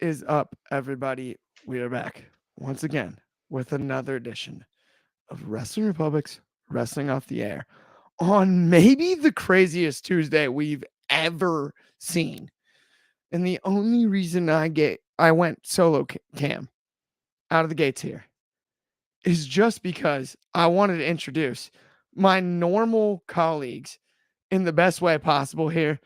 is up, everybody? We are back once again with another edition of Wrestling Republic's Wrestling Off the Air on maybe the craziest Tuesday we've ever seen. And the only reason I went solo cam out of the gates here is just because I wanted to introduce my normal colleagues in the best way possible here.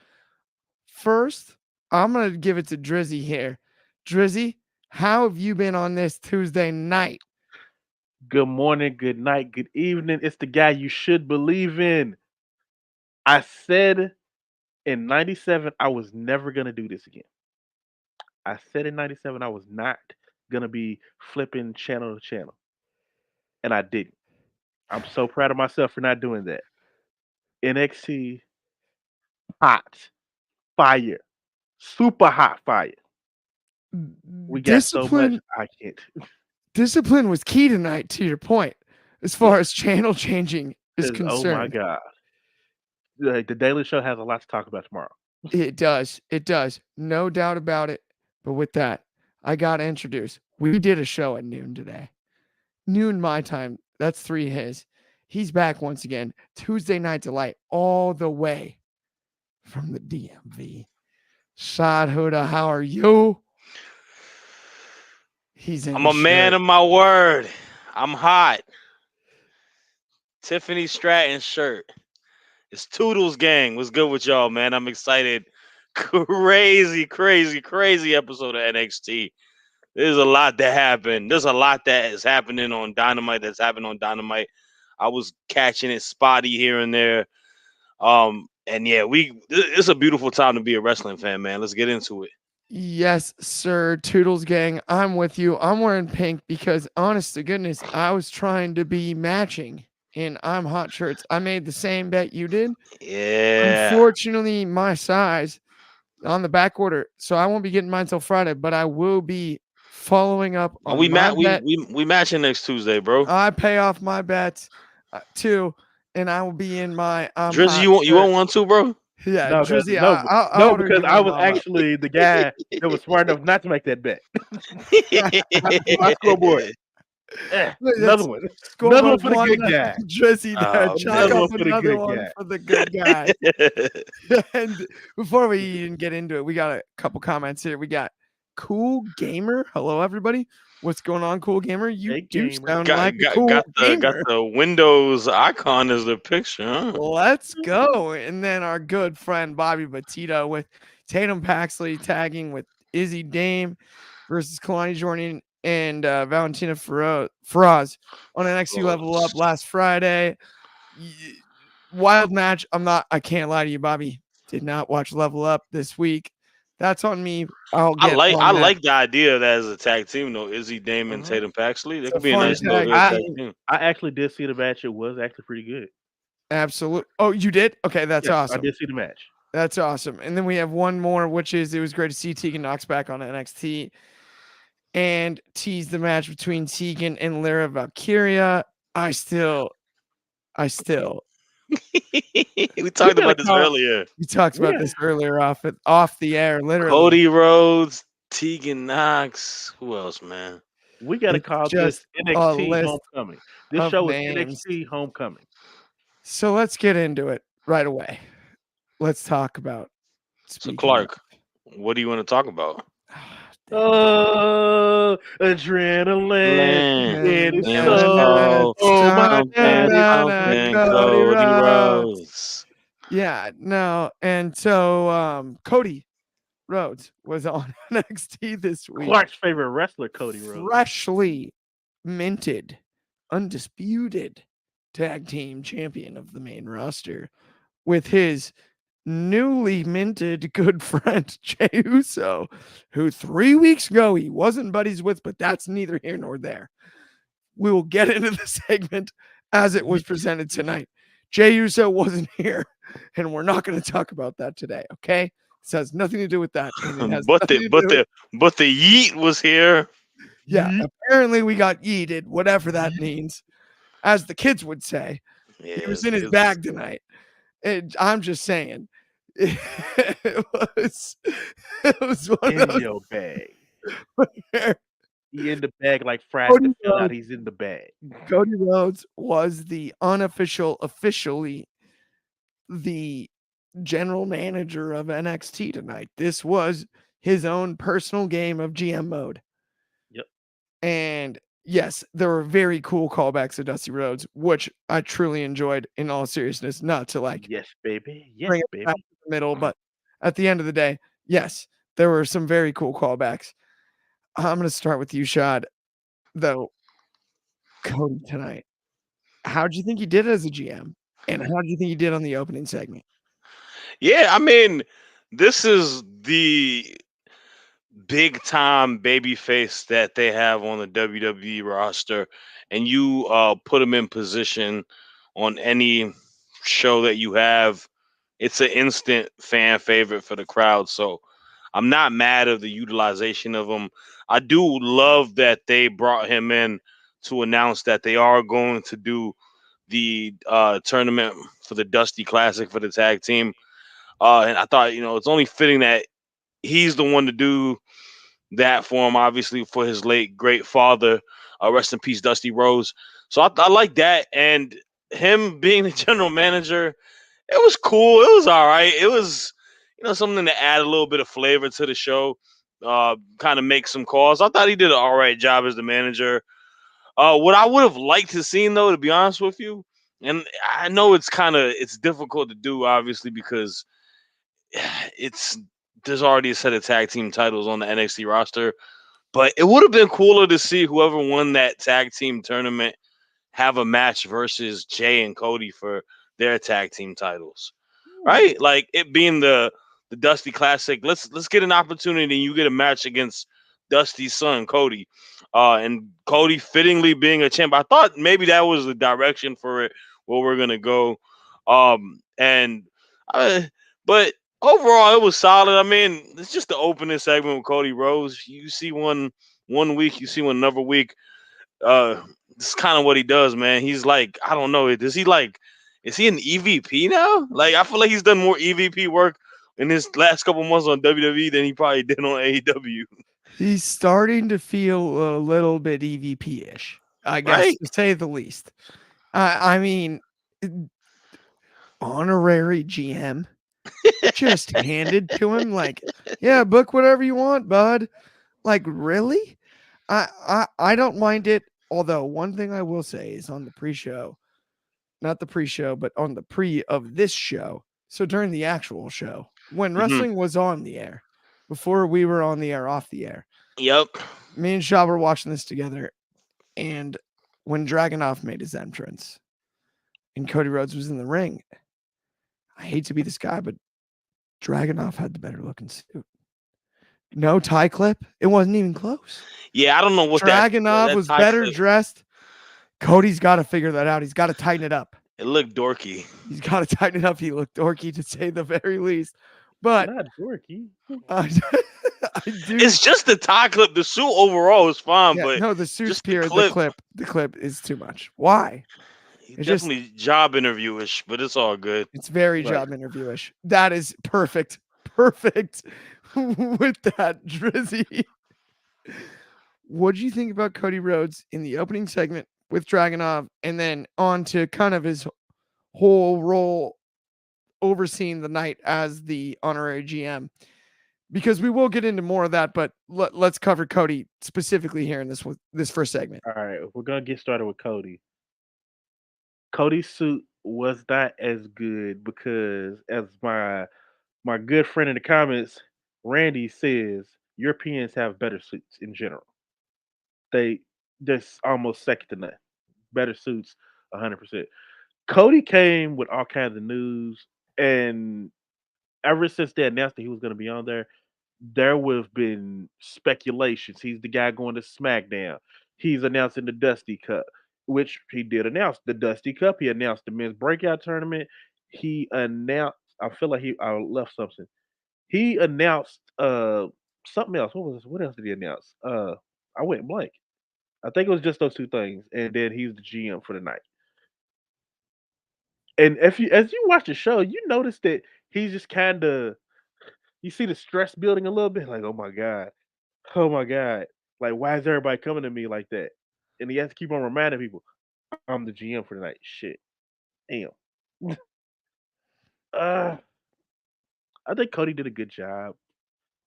First, I'm going to give it to Dryzzy here. Dryzzy, how have you been on this Tuesday night? Good morning, good night, good evening. It's the guy you should believe in. I said in 97 I was never going to do this again. I said in 97 I was not going to be flipping channel to channel. And I didn't. I'm so proud of myself for not doing that. NXT, hot, fire, super hot fire. We got so much, I can't. Discipline was key tonight, to your point, as far as channel changing is concerned. Oh my God. Like, the Daily Show has a lot to talk about tomorrow. It does. It does. No doubt about it. But with that, I got to introduce. We did a show at noon today. Noon my time. That's 3 his. He's back once again. Tuesday Night Delight all the way from the DMV. Shad, Huda, how are you? I'm a man of my word. I'm hot. Tiffany Stratton shirt. It's Toodles gang. What's good with y'all, man? I'm excited. Crazy episode of NXT. There's a lot that happened. There's a lot that is happening on Dynamite. That's happened on Dynamite. I was catching it spotty here and there. And yeah, it's a beautiful time to be a wrestling fan, man. Let's get into it. Yes, sir. Toodles gang, I'm with you. I'm wearing pink because, honest to goodness, I was trying to be matching in I'm Hot shirts. I made the same bet you did. Yeah. Unfortunately, my size on the back order, so I won't be getting mine till Friday, but I will be following up on we bet. We matching next Tuesday, bro. I pay off my bets too, and I will be in my Drizzy, you want one too, bro? Yeah, no, Drizzy, no, because I was actually the guy that was smart enough not to make that bet. My scoreboard. Another one. Another one for the good guy. Drizzy there. Chalk up another one for the good guy. And before we even get into it, we got a couple comments here. We got Cool Gamer. Hello, everybody. What's going on, Cool Gamer? You do sound like a cool gamer. Got the Windows icon as the picture. Huh? Let's go. And then our good friend Bobby Batista with Tatum Paxley tagging with Izzy Dame versus Kalani Jordan and Valentina Feroz on NXT Level Up last Friday. Wild match. I can't lie to you, Bobby. Did not watch Level Up this week. That's on me. I like the idea of that as a tag team though. Izzy Dame and Tatum Paxley. That could be a nice tag team. I actually did see the match. It was actually pretty good. Absolutely. Oh, you did? Okay, that's awesome. I did see the match. That's awesome. And then we have one more, which is it was great to see Tegan Knox back on NXT and tease the match between Tegan and Lyra Valkyria. I still we talked about this earlier. We talked about this earlier off the air, literally. Cody Rhodes, Tegan Knox. Who else, man? We got to call this NXT Homecoming. This show is NXT Homecoming. So let's get into it right away. Let's talk about. So Clark, what do you want to talk about? Oh, adrenaline. It is so. Oh my God. Cody Rhodes. Yeah, no. And so Cody Rhodes was on NXT this week. Clark's favorite wrestler, Cody Rhodes. Freshly minted, undisputed tag team champion of the main roster with his newly minted good friend Jey Uso, who 3 weeks ago he wasn't buddies with, but that's neither here nor there. We will get into the segment as it was presented tonight. Jey Uso wasn't here, and we're not going to talk about that today, okay? This has nothing to do with that. But the yeet was here. Yeah, apparently we got yeeted, whatever that means, as the kids would say. Yeah, he was in his bag tonight. I'm just saying, it was one of those, your bag. He in the bag like Friday Cody the fill out. Rhodes, He's in the bag. Cody Rhodes was the officially the general manager of NXT tonight. This was his own personal game of GM mode. Yep. And yes, there were very cool callbacks to Dusty Rhodes, which I truly enjoyed in all seriousness, not to like Yes, baby. Yes, bring it back baby. to the middle, but at the end of the day, yes, there were some very cool callbacks. I'm going to start with you, Shad, though. Cody tonight. How do you think he did as a GM? And how do you think he did on the opening segment? Yeah, I mean, this is the big time baby face that they have on the WWE roster, and you put him in position on any show that you have, it's an instant fan favorite for the crowd. So I'm not mad of the utilization of him. I do love that they brought him in to announce that they are going to do the tournament for the Dusty Classic for the tag team. And I thought, it's only fitting that he's the one to do that for him, obviously, for his late great father. Rest in peace, Dusty Rose. So I like that. And him being the general manager, it was cool. It was all right. It was, something to add a little bit of flavor to the show, kind of make some calls. I thought he did an all right job as the manager. What I would have liked to seen, though, to be honest with you, and I know it's difficult to do, obviously, because it's there's already a set of tag team titles on the NXT roster. But it would have been cooler to see whoever won that tag team tournament have a match versus Jay and Cody for their tag team titles. Right? Like it being the Dusty Classic. Let's get an opportunity and you get a match against Dusty's son, Cody. And Cody fittingly being a champ. I thought maybe that was the direction for it, where we're gonna go. And but overall it was solid. I mean, it's just the opening segment with Cody Rhodes. You see one week, you see one another week. This is kind of what he does, man. He's like, I don't know, is he an EVP now? Like I feel like he's done more EVP work in his last couple months on WWE than he probably did on AEW. He's starting to feel a little bit EVP-ish, I guess, Right? to say the least. I mean, honorary GM just handed to him like, yeah, book whatever you want, bud. Like, really? I don't mind it. Although one thing I will say is on the pre-show, not the pre-show, but on the pre of this show. So during the actual show, when Hmm. wrestling was on the air, before we were on the air, off the air, Yep. me and Shaw were watching this together. And when Dragunov made his entrance and Cody Rhodes was in the ring, I hate to be this guy, but Dragunov had the better looking suit. No tie clip. It wasn't even close. Yeah, I don't know what Dragunov that was tie better clip. dressed. Cody's got to figure that out. He's got to tighten it up. It looked dorky. He's got to tighten it up. He looked dorky to say the very least. But Not dorky. I do. It's just the tie clip. The suit overall is fine, Yeah, but no, the suit's just the pure. clip. The clip is too much. Why? It's just Definitely job interviewish, but it's all good. it's very Right. job interviewish. That is perfect. Perfect with that, Drizzy. What do you think about Cody Rhodes in the opening segment with Dragunov and then on to kind of his whole role overseeing the night as the honorary GM? Because we will get into more of that, but let's cover Cody specifically here in this first segment. All right, we're gonna get started with Cody. Cody's suit was not as good because, as my good friend in the comments, Randy says, Europeans have better suits in general. They just almost second to none. Better suits, 100%. Cody came with all kinds of news, and ever since they announced that he was going to be on there would have been speculations. He's the guy going to SmackDown. He's announcing the Dusty Cup, which he did announce the Dusty Cup. He announced the men's breakout tournament. He announced. I feel like I left something. He announced something else. What else did he announce? I went blank. I think it was just those two things, and then he's the GM for the night. And if you as you watch the show, you notice that he's just kind of you see the stress building a little bit. Like, oh my god, Oh my god! Like, why is everybody coming to me like that? And he has to keep on reminding people, I'm the GM for tonight. Shit, damn. uh, I think Cody did a good job.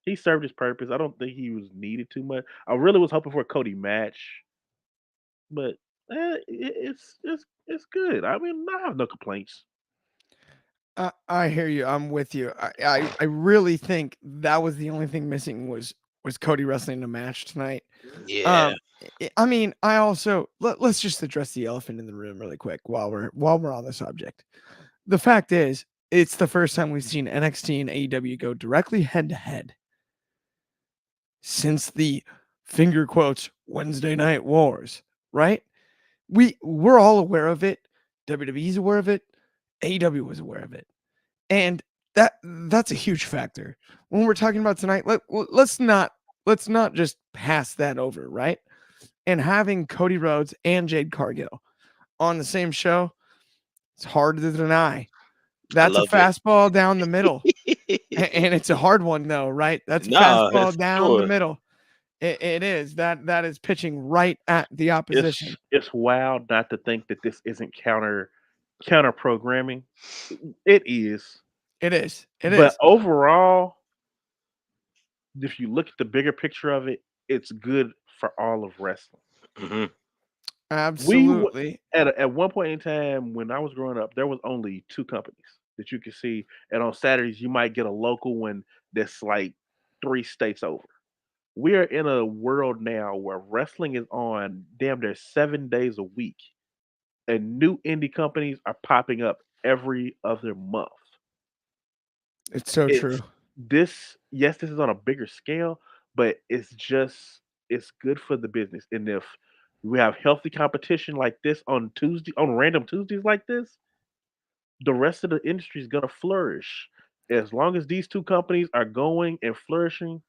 He served his purpose. I don't think he was needed too much. I really was hoping for a Cody match, but it's good. I mean, I have no complaints. I hear you. I'm with you. I really think that was the only thing missing was Cody wrestling a match tonight. Yeah. Um, I mean, I also let's just address the elephant in the room really quick while we're on the subject. The fact is, it's the first time we've seen NXT and AEW go directly head to head since the finger quotes Wednesday Night Wars, right? We're all aware of it. WWE's aware of it. AEW was aware of it. And that's a huge factor. When we're talking about tonight, let's not just pass that over, right? And having Cody Rhodes and Jade Cargill on the same show, it's hard to deny. I That's a love it. fastball down the middle. And it's a hard one though, right? That's a No, fastball for down the sure. middle. It is. That is pitching right at the opposition. It's wild not to think that this isn't counter programming. It is, It is. It but is. overall, if you look at the bigger picture of it, it's good for all of wrestling. Hmm. We w- Absolutely. at one point in time when I was growing up, there was only two companies that you could see, and on Saturdays you might get a local one that's like 3 states over. We are in a world now where wrestling is on damn near 7 days a week, and new indie companies are popping up every other month. It's so It's true. this yes, this is on a bigger scale, but it's good for the business. And if we have healthy competition like this on random Tuesdays like this, the rest of the industry is gonna flourish. As long as these two companies are going and flourishing,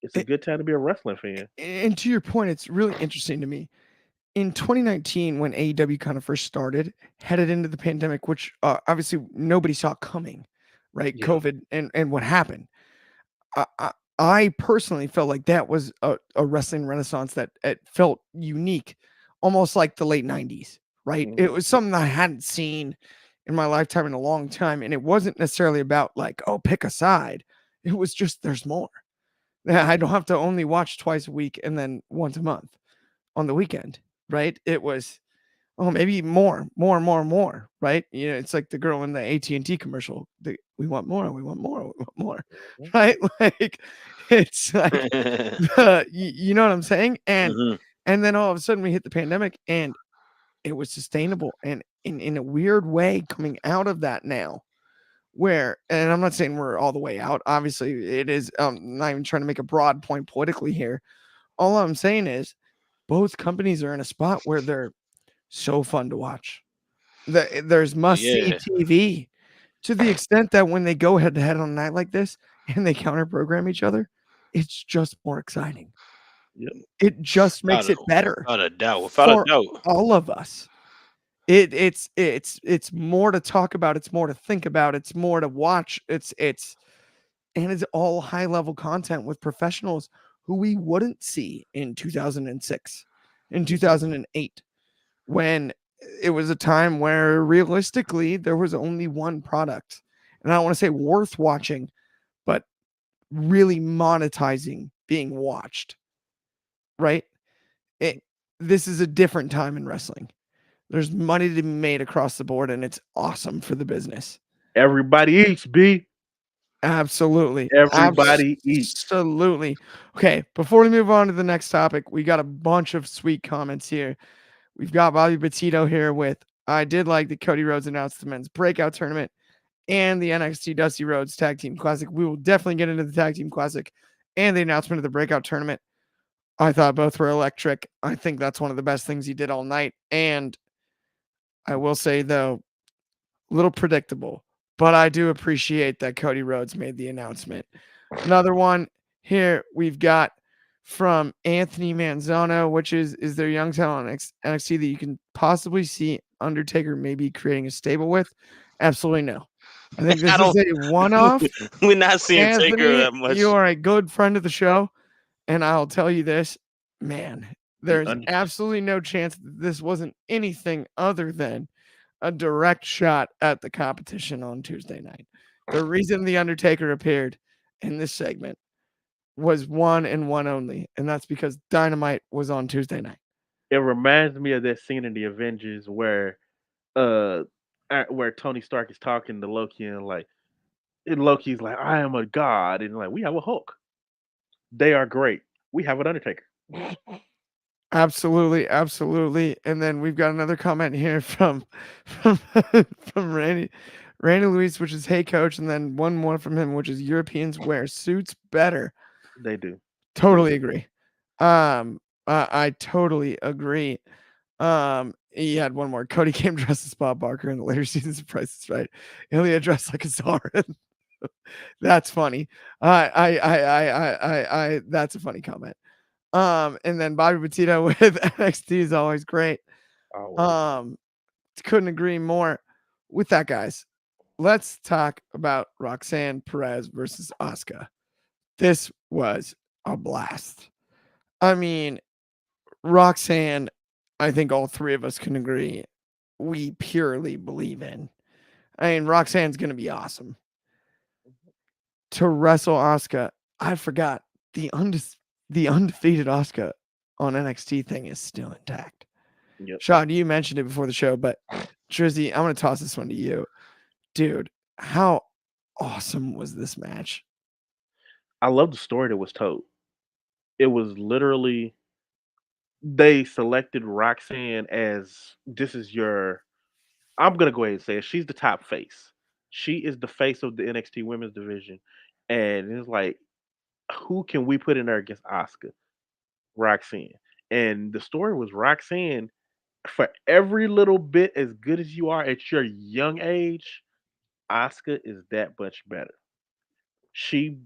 it's a It, good time to be a wrestling fan. and to your point, it's really interesting to me. In 2019, when AEW kind of first started, headed into the pandemic, which obviously nobody saw coming, right? Yeah. COVID and what happened. I, I, I personally felt like that was a wrestling renaissance that it felt unique, almost like the late 90s, right? It Mhm. was something I hadn't seen in my lifetime in a long time. And it wasn't necessarily about like, oh, pick a side. It was just there's more. I don't have to only watch twice a week and then once a month on the weekend, right? It was, oh, maybe more, right? You know, it's like the girl in the AT&T commercial. We want more, we want more, we want more, Mhm. right? Like it's like you know what I'm saying? Hmm. And then all of a sudden we hit the pandemic and it was sustainable and in a weird way coming out of that now where and I'm not saying we're all the way out. Obviously, it is not even trying to make a broad point politically here. All I'm saying is both companies are in a spot where they're so fun to watch. There's Oh must see yeah. TV to the extent that when they go head to head on a night like this and they counter program each other, it's just more exciting. Yep. It just makes it better Without a doubt. Without a for doubt. all of us. It's more to talk about, it's more to think about, it's more to watch. It's and it's all high level content with professionals who we wouldn't see in 2006, in Mhm. 2008 when it was a time where realistically there was only one product. And I don't want to say worth watching, but really monetizing being watched, right? It, this is a different time in wrestling. There's money to be made across the board and it's awesome for the business. Everybody eats, B. Absolutely. Everybody eats. Absolutely. Okay, before we move on to the next topic, we got a bunch of sweet comments here. We've got Bobby Petito here with I did like that Cody Rhodes announced the men's breakout tournament and the NXT Dusty Rhodes Tag Team Classic. We will definitely get into the Tag Team Classic and the announcement of the breakout tournament. I thought both were electric. I think that's one of the best things he did all night. And I will say, though, a little predictable, but I do appreciate that Cody Rhodes made the announcement. Another one here we've got from Anthony Manzano, which is there young talent on NXT that you can possibly see Undertaker maybe creating a stable with? Absolutely no. I think I this is don't. a one-off. We're not seeing Taker Anthony, that you much. are a good friend of the show, and I'll tell you this, man, The there's un- absolutely no chance that this wasn't anything other than a direct shot at the competition on Tuesday night. The reason The Undertaker appeared in this segment was one and one only, and that's because Dynamite was on Tuesday night. it reminds me of that scene in the Avengers where Tony Stark is talking to Loki and Loki's like, I am a god, and like we have a Hulk. They are great. We have an Undertaker. Absolutely, absolutely. And then we've got another comment here from from Randy Luis, which is hey coach, and then one more from him, which is Europeans wear suits better. They do. Totally agree. I totally agree. He had one more. Cody came dressed as Bob Barker in the later seasons of Price is Right. Ilya dressed like a czar. That's funny. That's a funny comment. And then Bobby Petito with NXT is always great. Always. Um, couldn't agree more with that, guys. Let's talk about Roxanne Perez versus Asuka. This was a blast. I mean, Roxanne, I think all three of us can agree we purely believe in. I mean, Roxanne's going to be awesome. To wrestle Asuka, I forgot the undefeated Asuka on NXT thing is still intact. Yep. Shad, you mentioned it before the show, but Drizzy, I'm going to toss this one to you. Dude, how awesome was this match? I love the story that was told. It was literally they selected Roxanne as this is your. I'm gonna go ahead and say it. She's the top face. She is the face of the NXT Women's Division, and it's like, who can we put in there against Asuka? Roxanne. And the story was Roxanne. For every little bit as good as you are at your young age, Asuka is that much better. She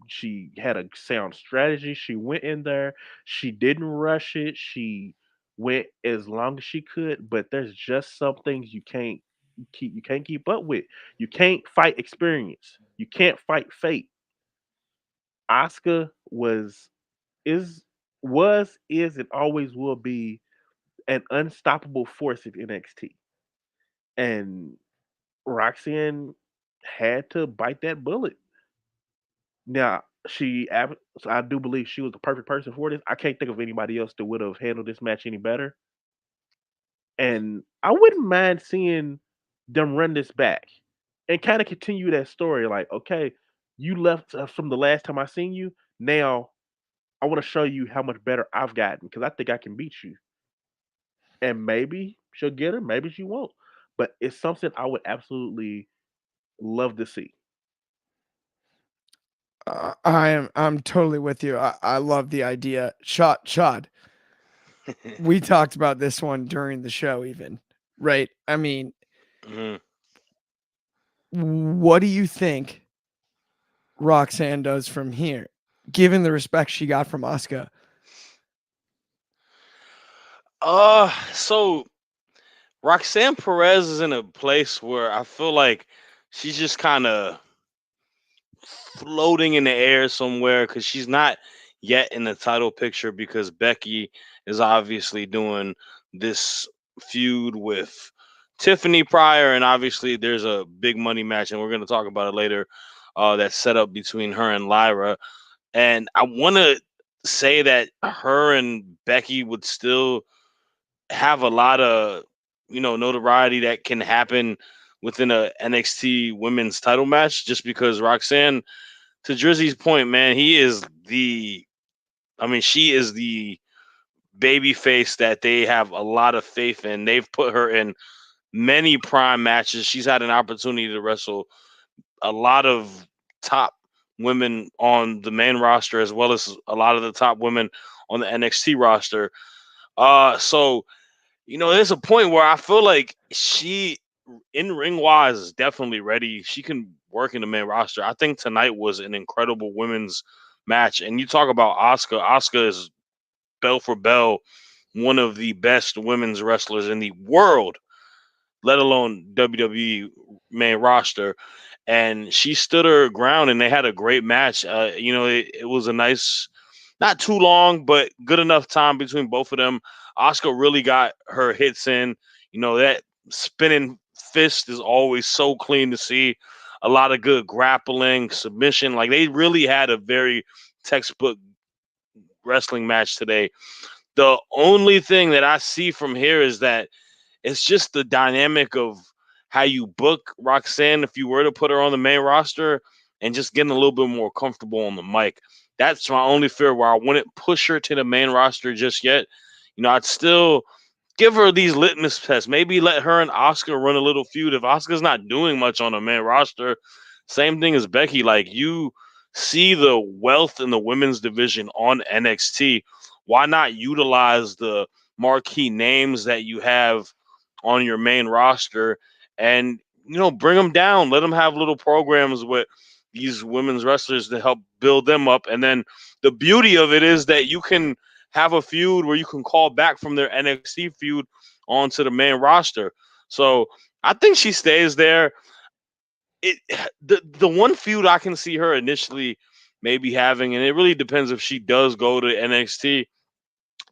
had a sound strategy. She went in there. She didn't rush it. She went as long as she could. But there's just some things you can't keep up with. You can't fight experience. You can't fight fate. Asuka is is and always will be an unstoppable force in NXT. And Roxanne had to bite that bullet. Now, so I do believe she was the perfect person for this. I can't think of anybody else that would have handled this match any better. And I wouldn't mind seeing them run this back and kind of continue that story. Like, okay, you left from the last time I seen you. Now I want to show you how much better I've gotten because I think I can beat you. And maybe she'll get her, maybe she won't. But it's something I would absolutely love to see. I'm totally with you. I love the idea. Shad, we talked about this one during the show, even right. I mean, Mhm. what do you think Roxanne does from here, given the respect she got from Asuka? So Roxanne Perez is in a place where I feel like she's just kind of floating in the air somewhere because she's not yet in the title picture because Becky is obviously doing this feud with Tiffany Pryor, and obviously there's a big money match, and we're going to talk about it later. That's set up between her and Lyra, and I want to say that her and Becky would still have a lot of notoriety that can happen within a NXT women's title match just because Roxanne, to Drizzy's point, man, she is the baby face that they have a lot of faith in. They've put her in many prime matches. She's had an opportunity to wrestle a lot of top women on the main roster as well as a lot of the top women on the NXT roster. So there's a point where I feel like she, in ring wise, is definitely ready. She can work in the main roster. I think tonight was an incredible women's match. And you talk about Asuka. Asuka is bell for bell one of the best women's wrestlers in the world, let alone WWE main roster. and she stood her ground, and they had a great match. It was a nice, not too long, but good enough time between both of them. Oscar really got her hits in. That spinning fist is always so clean to see. A lot of good grappling, submission. Like they really had a very textbook wrestling match today. The only thing that I see from here is that it's just the dynamic of how you book Roxanne if you were to put her on the main roster and just getting a little bit more comfortable on the mic. That's my only fear where I wouldn't push her to the main roster just yet. I'd still give her these litmus tests. Maybe let her and Oscar run a little feud. If Oscar's not doing much on the main roster, same thing as Becky. Like you see the wealth in the women's division on NXT. Why not utilize the marquee names that you have on your main roster and bring them down, let them have little programs with these women's wrestlers to help build them up. And then the beauty of it is that you can have a feud where you can call back from their NXT feud onto the main roster. So I think she stays there. it the one feud I can see her initially maybe having, and it really depends if she does go to NXT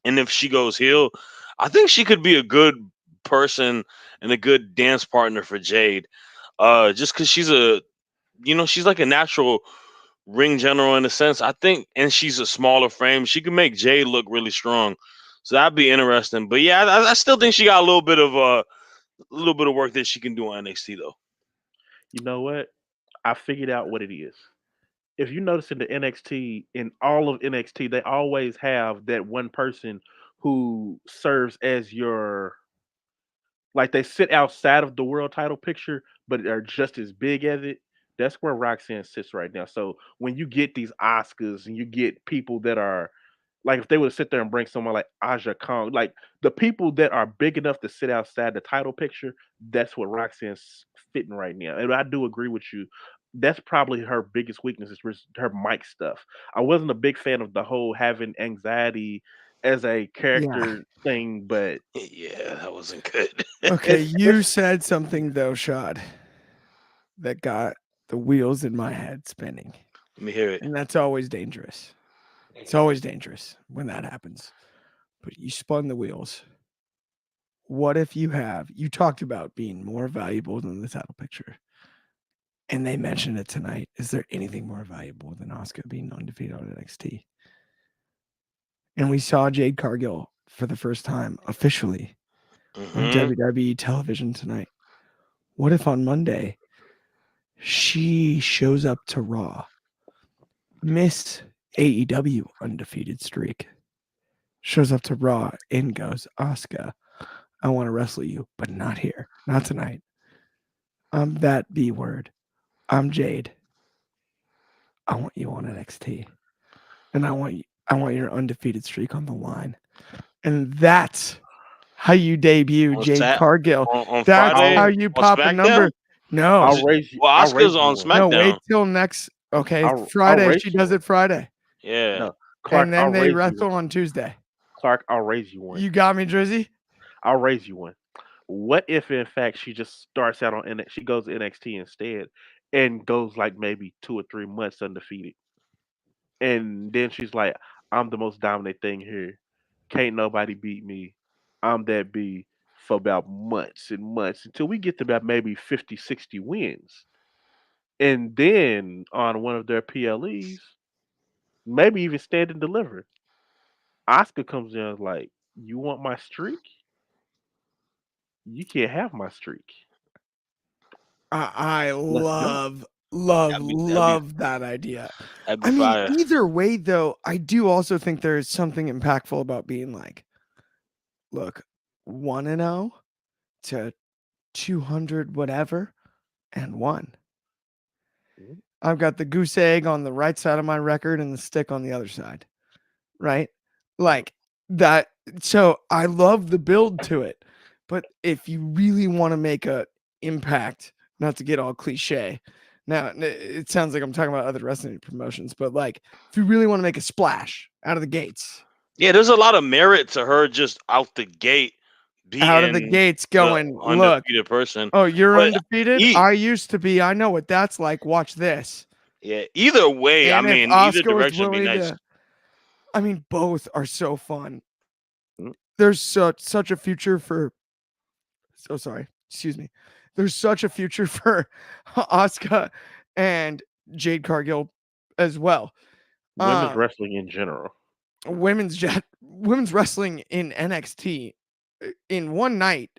and if she goes heel. I think she could be a good person and a good dance partner for Jade. Just because she's like a natural ring general in a sense. I think, and she's a smaller frame. She can make Jade look really strong. So that'd be interesting. But yeah, I still think she got a little bit of work that she can do on NXT though. You know what? I figured out what it is. If you notice in the NXT, in all of NXT, they always have that one person who serves as your, like, they sit outside of the world title picture, but are just as big as it. That's where Roxanne sits right now. So when you get these Oscars and you get people that are, like, if they would sit there and bring someone like Aja Kong, like the people that are big enough to sit outside the title picture, that's what Roxanne's fitting right now. And I do agree with you. That's probably her biggest weakness is her mic stuff. I wasn't a big fan of the whole having anxiety as a Yeah. character thing, but Yeah, that wasn't good. Okay, you it's said something though, Shad, that got the wheels in my head spinning. Let me hear it. And that's always dangerous. It's always dangerous when that happens. But you spun the wheels. What if you talked about being more valuable than the title picture? And they mentioned it tonight. Is there anything more valuable than Oscar being undefeated on NXT? And we saw Jade Cargill for the first time officially on Hmm. WWE television tonight. What if on Monday she shows up to Raw, miss AEW undefeated streak, shows up to Raw and goes, Oscar, I want to wrestle you, but not here, not tonight. I'm that B word. I'm Jade. I want you on NXT, and I want your undefeated streak on the line, and that's how you debut On Jade Sat Cargill. on That's Friday how I'll you on pop a SmackDown. number. No, I'll raise you. Well, I'll raise Oscar's you on one. no, wait SmackDown. till next. Okay, I'll Friday. raise She you does one. it Friday, Yeah. No, and Clark, then I'll they raise you one. wrestle on Tuesday. Clark, I'll raise you one. You got me, Drizzy. I'll raise you one. What if, in fact, she just starts out on she goes to NXT instead, and goes like maybe 2 or 3 months undefeated, and then she's like, "I'm the most dominant thing here. Can't nobody beat me. I'm that B." For about months and months until we get to about maybe 50, 60 wins. And then on one of their PLEs, maybe even stand and deliver. Oscar comes in and is like, "You want my streak? You can't have my streak. I Let's go." love, love, That'd be love that idea. that'd be I mean, fire. either way, though, I do also think there is something impactful about being like, look, 1-0 to 200, whatever, and one. Mhm. I've got the goose egg on the right side of my record and the stick on the other side, right? Like that. So I love the build to it. But if you really want to make a impact, not to get all cliche, now it sounds like I'm talking about other wrestling promotions, but like if you really want to make a splash out of the gates, Yeah, there's a lot of merit to her just out the gate out of the beating gates the going, look, undefeated person. oh, you're But undefeated? e- I used to be. I know what that's like. Watch this. yeah, either way, I And if mean, either Oscar was direction would be willing nice. to, I mean, both are so fun. Mm. There's such a future for, so sorry, excuse me. There's such a future for Oscar and Jade Cargill as well. Women's Um, wrestling in general. women's wrestling in NXT in one night.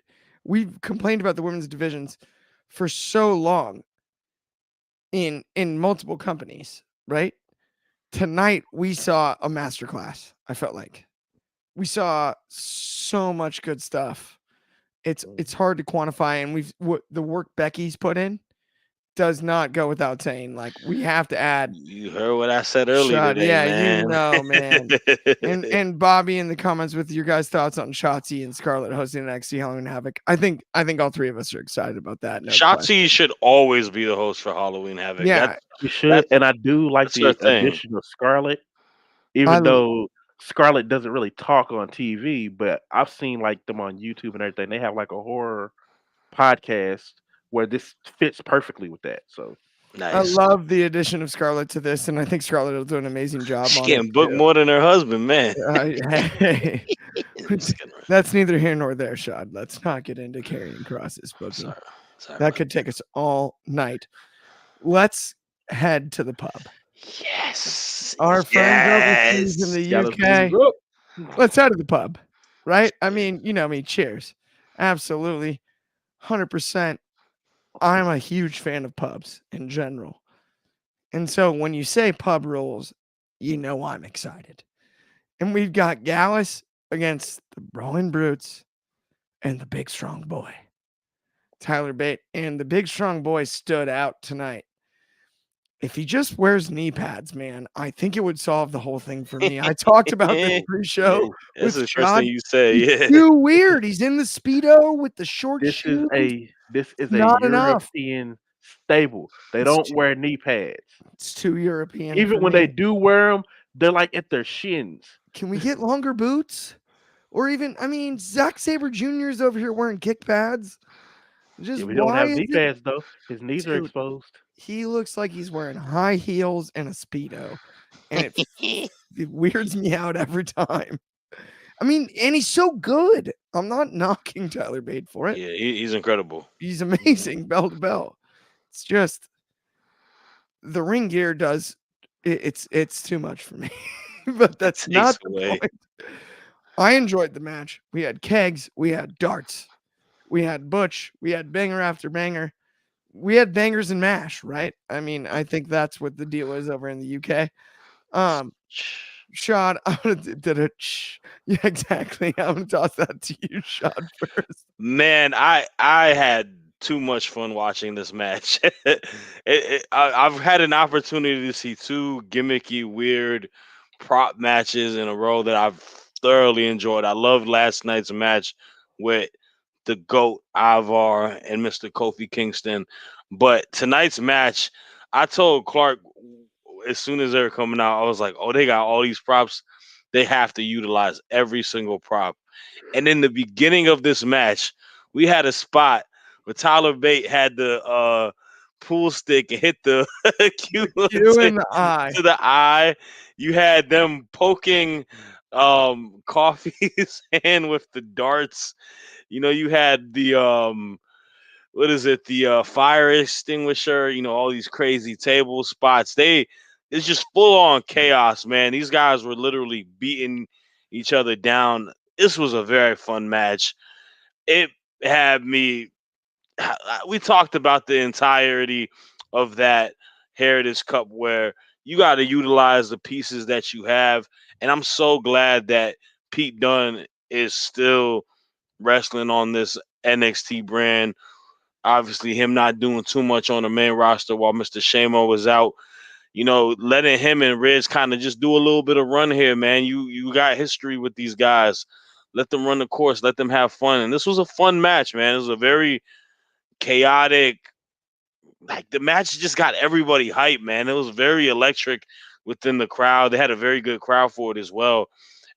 We've complained about the women's divisions for so long in multiple companies, right? Tonight we saw a masterclass. I felt like we saw so much good stuff. It's hard to quantify, and the work Becky's put in does not go without saying. Like we have to add You heard what I said earlier Shot. today, Yeah, you man. know, man. And Bobby in the comments with your guys' thoughts on Shotzi and Scarlett hosting NXT Halloween Havoc. I think all three of us are excited about that. No question. Shotzi should always be the host for Halloween Havoc. Yeah, You should, That's and I do like that's her the thing. addition of Scarlett, I even though Scarlett doesn't really talk on TV, but I've seen like them on YouTube and everything. They have like a horror podcast where this fits perfectly with that. So I Nice. love the addition of Scarlett to this, and I think Scarlett will do an amazing job She on it getting booked too. more than her husband, man. Hey, Just kidding. that's neither here nor there, Shad. Let's not get into carrying crosses booking. Sorry. Sorry That about could take us all night. Let's head to the pub. Yes. Our friends overseas in the Yes. UK. Let's head to the pub, right? I mean, you know me. Cheers. Absolutely. 100%. I'm a huge fan of pubs in general. And so when you say pub rules, you know I'm excited. And we've got Gallus against the Brawling Brutes and the Big Strong Boy, Tyler Bate. And the Big Strong Boy stood out tonight. If he just wears knee pads, man, I think it would solve the whole thing for me. I talked about this pre-show That's with the first Sean. thing you say. He's Yeah. too weird. He's in the Speedo with the short this is shoes. a Not enough. European stable. They It's don't wear knee pads. It's too European Even for when me. they do wear them, they're like at their shins. Can we get longer boots? Or even, I mean, Zack Sabre Jr. is over here wearing kick pads. Just Yeah, we don't why have is knee it? pads though. His knees are Dude, exposed. he looks like he's wearing high heels and a Speedo. And it weirds me out every time. I mean, and he's so good. I'm not knocking Tyler Bate for it. Yeah, he's incredible. He's amazing bell to bell. It's just the ring gear does it's too much for me. But that's Takes not the away. point. I enjoyed the match. We had kegs, we had darts, we had Butch, we had banger after banger. We had bangers and mash, right? I mean, I think that's what the deal is over in the UK. Shad, I'm gonna yeah, exactly. I'm gonna toss that to you, Shad, first. Man, I had too much fun watching this match. I've had an opportunity to see two gimmicky, weird prop matches in a row that I've thoroughly enjoyed. I loved last night's match with the GOAT Ivar and Mr. Kofi Kingston. But tonight's match, I told Clark as soon as they were coming out, I was like, oh, they got all these props. They have to utilize every single prop. And in the beginning of this match, we had a spot where Tyler Bate had the pool stick and hit the cue You in the eye. to the eye. You had them poking Coffee's hand with the darts. You know, you had the what is it, the fire extinguisher, you know, all these crazy table spots. It's just full on chaos, man. These guys were literally beating each other down. This was a very fun match. It had me we talked about the entirety of that Heritage Cup where you got to utilize the pieces that you have. And I'm so glad that Pete Dunne is still wrestling on this NXT brand. Obviously, him not doing too much on the main roster while Mr. Shamo was out. You know, letting him and Riz kind of just do a little bit of run here, man. You got history with these guys. Let them run the course. Let them have fun. And this was a fun match, man. It was a very chaotic, like the match just got everybody hyped, man. It was very electric within the crowd. They had a very good crowd for it as well.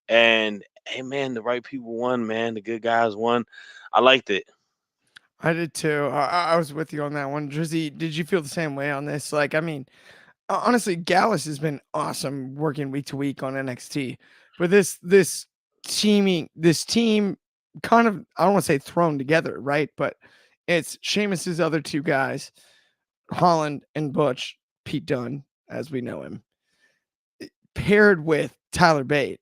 And hey man, the right people won, man. The good guys won. I liked it. I did too. I was with you on that one. Drizzy, did you feel the same way on this? Like, I mean, honestly, Gallus has been awesome working week to week on NXT. But this team kind of, I don't want to say thrown together, right? But it's Sheamus's other two guys, Holland and Butch, Pete Dunne, as we know him, paired with Tyler Bate.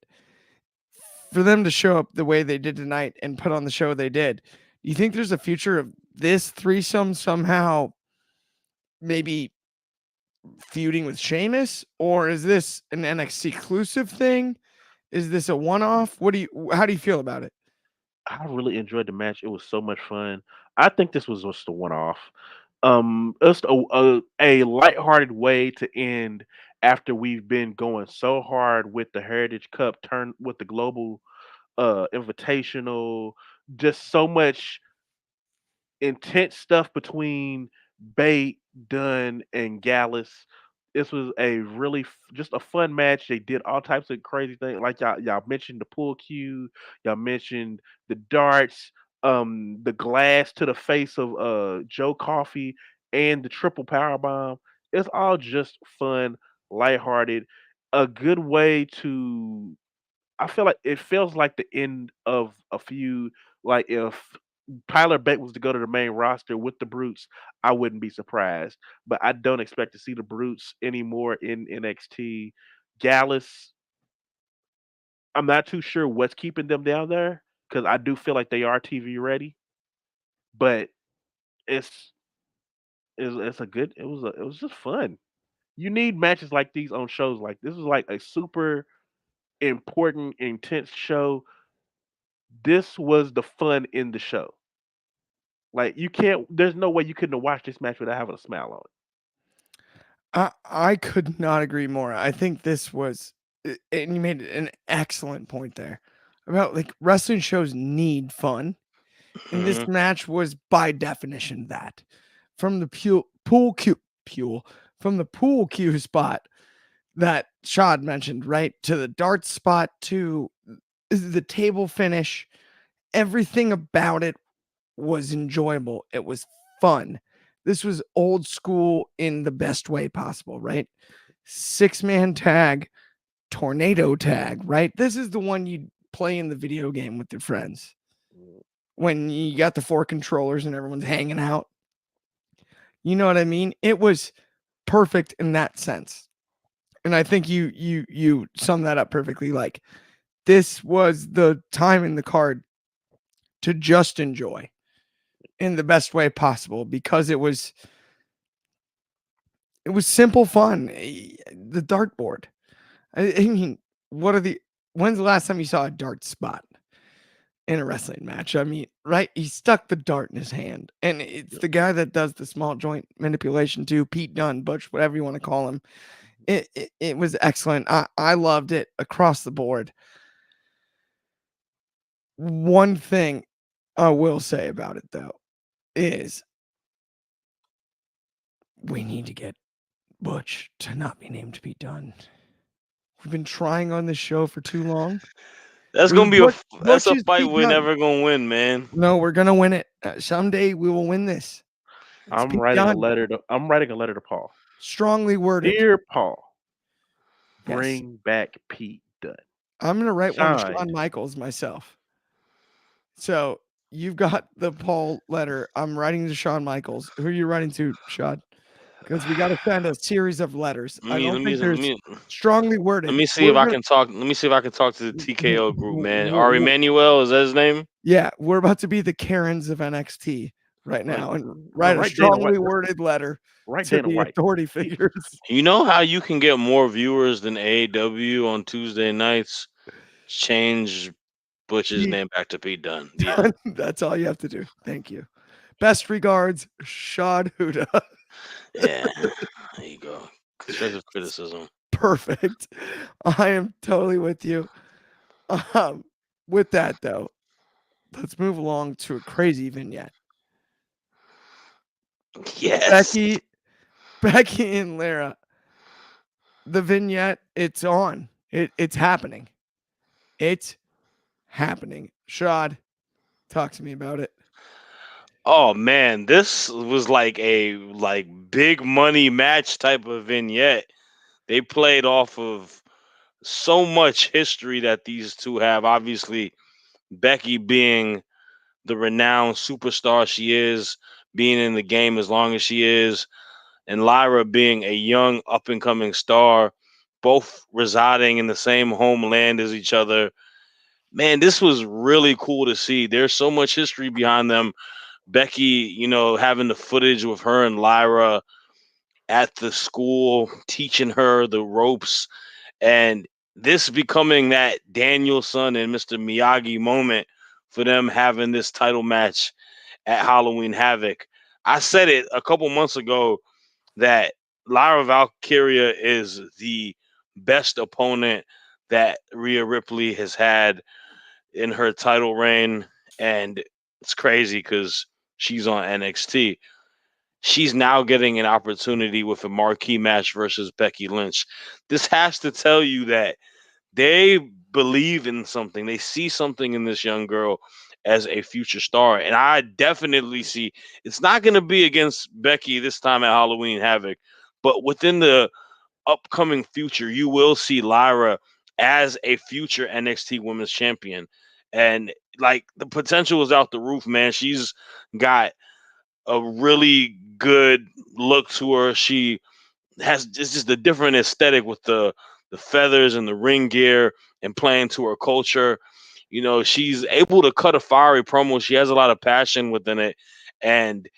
For them to show up the way they did tonight and put on the show they did, do you think there's a future of this threesome somehow maybe feuding with Sheamus, or is this an NXT exclusive thing? Is this a one-off? How do you feel about it? I really enjoyed the match. It was so much fun. I think this was just a one-off. Just a lighthearted way to end after we've been going so hard with the Heritage Cup turn with the global invitational, just so much intense stuff between Bate, Dunn, and Gallus. This was a really just a fun match. They did all types of crazy things, like y'all mentioned the pool cue, y'all mentioned the darts, the glass to the face of Joe Coffey, and the triple power bomb. It's all just fun, lighthearted, a good way to I feel like it feels like the end of a feud. Like if Tyler Bate was to go to the main roster with the Brutes, I wouldn't be surprised. But I don't expect to see the Brutes anymore in NXT. Gallus, I'm not too sure what's keeping them down there because I do feel like they are TV ready. But it's it's a good. It was just fun. You need matches like these on shows like this. Is like a super important, intense show. This was the fun in the show. Like you can't. There's no way you couldn't have watched this match without having a smile on I could not agree more. I think this was, and you made an excellent point there about like wrestling shows need fun, and this Hmm. match was by definition that. From the pool cue from the pool cue spot that Shad mentioned, right, to the dart spot to the table finish, everything about it was enjoyable. It was fun. This was old school in the best way possible, right? 6-man tag, tornado tag, right? This is the one you play in the video game with your friends it. when you got the 4 controllers and everyone's hanging out. You know what I mean? It was perfect in that sense. And I think you sum that up perfectly. Like, this was the time in the card to just enjoy in the best way possible because it was simple fun. The dartboard. I mean, what are the when's the last time you saw a dart spot in a wrestling match? I mean, right? He stuck the dart in his hand, and it's the guy that does the small joint manipulation too, Pete Dunne, Butch, whatever you want to call him. It was excellent. I loved it across the board. One thing I will say about it though is we need to get Butch to not be named Pete Dunne. We've been trying on this show for too long. That's Butch a is fight Pete we're Dunne. never gonna win, man. No, we're gonna win it. Someday we will win this. It's I'm Pete writing a Dunne. letter to. I'm writing a letter to Paul. Strongly worded. Dear Paul, Yes. bring back Pete Dunne. I'm gonna write one to Shawn Signed. Michaels myself. So you've got the Paul letter. I'm writing to Shawn Michaels. Who are you writing to, Shad? Because we got to send a series of letters. I don't think there's strongly Let worded. me see if We're I gonna can talk. Let me see if I can talk to the w- TKO group, man. w- Ari w- Manuel, is that his name? yeah, we're about to be the Karens of NXT right Like, now and no, write a write Dana White. strongly worded letter Write to Dana the White. authority figures. You know how you can get more viewers than AEW on Tuesday nights? Change Butch's Pete name back to Pete Dunne. Yeah, Dunne. That's all you have to do. Thank you. Best regards, Shad Huda. yeah. There you go. Constructive criticism. Perfect. I am totally with you. Um, with that though, let's move along to a crazy vignette. Yes. Becky, Becky and Lara. The vignette, it's on. It's happening. It's happening. Shad, talk to me about it. Oh man, this was like a big money match type of vignette. They played off of so much history that these two have. Obviously, Becky being the renowned superstar she is, being in the game as long as she is, and Lyra being a young up and coming star, both residing in the same homeland as each other. Man, this was really cool to see. There's so much history behind them. Becky, having the footage with her and Lyra at the school, teaching her the ropes, and this becoming that Danielson and Mr. Miyagi moment for them having this title match at Halloween Havoc. I said it a couple months ago that Lyra Valkyria is the best opponent that Rhea Ripley has had in her title reign, and it's crazy because she's on NXT. She's now getting an opportunity with a marquee match versus Becky Lynch. This has to tell you that they believe in something. They see something in this young girl as a future star. And I definitely see it's not going to be against Becky this time at Halloween Havoc, but within the upcoming future, you will see Lyra as a future NXT Women's Champion. And like the potential is out the roof, man. She's got a really good look to her. She has it's just a different aesthetic with the feathers and the ring gear and playing to her culture. She's able to cut a fiery promo. She has a lot of passion within it. And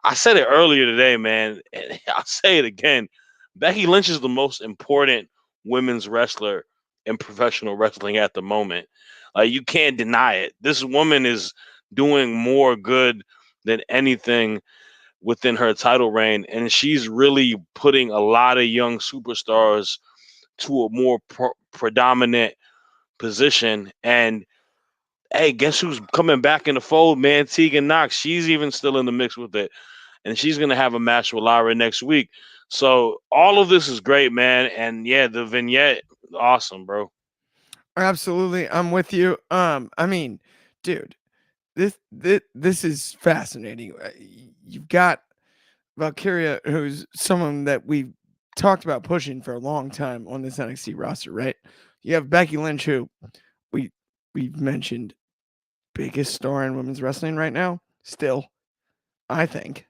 I said it earlier today, man, and I'll say it again. Becky Lynch is the most important women's wrestler in professional wrestling at the moment. You can't deny it. This woman is doing more good than anything within her title reign, and she's really putting a lot of young superstars to a more predominant position. And hey, guess who's coming back in the fold, man? Tegan Knox. She's even still in the mix with it, and she's gonna have a match with Lyra next week. So all of this is great, man. And yeah, the vignette, awesome, bro. Absolutely, I'm with you. I mean, dude, this is fascinating. You've got Valkyria, who's someone that we've talked about pushing for a long time on this NXT roster, right? You have Becky Lynch, who we we've mentioned biggest star in women's wrestling right now. Still, I think,